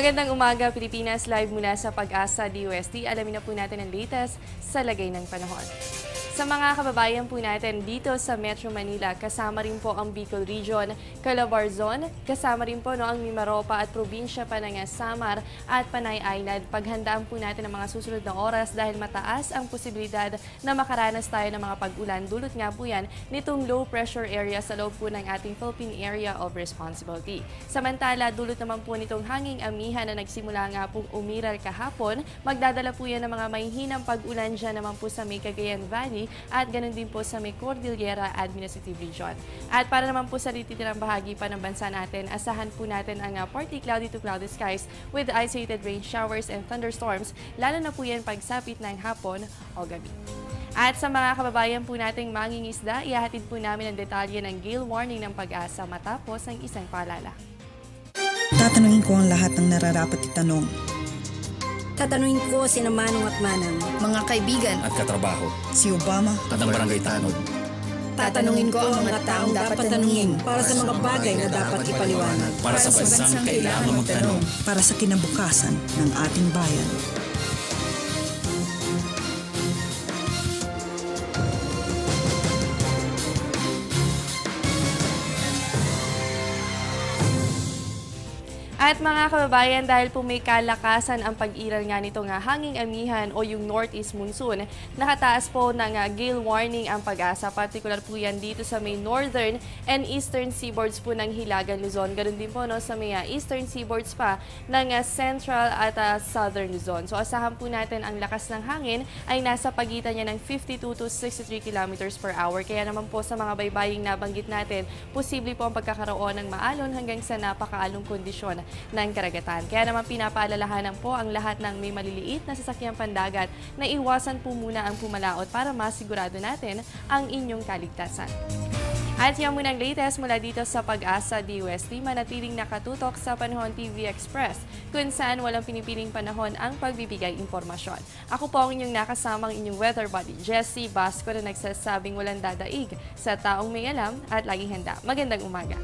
Magandang umaga, Pilipinas. Live mula sa Pag-asa DOST. Alamin na po natin ang latest sa lagay ng panahon. Sa mga kababayan po natin dito sa Metro Manila, kasama rin po ang Bicol Region, Calabarzon, kasama rin po ang Mimaropa at probinsya pa ng Samar at Panay Island. Paghandaan po natin ang mga susunod na oras dahil mataas ang posibilidad na makaranas tayo ng mga pag-ulan. Dulot nga po yan nitong low pressure area sa loob po ng ating Philippine Area of Responsibility. Samantala, dulot naman po nitong hanging amihan na nagsimula nga pong umiral kahapon. Magdadala po yan ng mga mahihinang pag-ulan dyan naman po sa may Cagayan Valley at ganun din po sa may Cordillera Administrative Region. At para naman po sa tititirang bahagi pa ng bansa natin, asahan po natin ang partly cloudy to cloudy skies with isolated rain showers and thunderstorms, lalo na po yan pagsapit ng hapon o gabi. At sa mga kababayan po nating mangingisda, ihahatid po namin ang detalye ng gale warning ng Pag-asa matapos ang isang paalala. Tatanungin ko ang lahat ng nararapat itanong. Tatanungin ko sina Manong at Manang, mga kaibigan at katrabaho, Si Obama at ang barangay tanod. tatanungin ko ang mga taong dapat tanungin para sa mga bagay na dapat ipaliwanag. Para sa bansang kailangan magtanong. para sa kinabukasan ng ating bayan. At mga kababayan, dahil po may kalakasan ang pag-iral nga nito nga hanging amihan o yung northeast monsoon, nakataas po ng gale warning ang Pag-asa. Particular po yan dito sa may northern and eastern seaboards po ng Hilagan, Luzon. Ganun din po sa may eastern seaboards pa ng central at southern Luzon. So asahan po natin ang lakas ng hangin ay nasa pagitan niya ng 52 to 63 kilometers per hour. Kaya naman po sa mga baybaying nabanggit natin, posible po ang pagkakaroon ng maalon hanggang sa napakaalong kondisyon ng karagatan. Kaya naman pinapaalalahanan po ang lahat ng may maliliit na sasakyang pandagat na iwasan po muna ang pumalaot para masigurado natin ang inyong kaligtasan. At yan muna ang latest mula dito sa Pag-asa DOST. Manatiling nakatutok sa Panahon TV Express kung saan walang pinipiling panahon ang pagbibigay impormasyon. Ako po ang inyong nakasamang inyong weather buddy, Jessie Basco, na nagsasabing walang dadaig sa taong may alam at laging handa. Magandang umaga.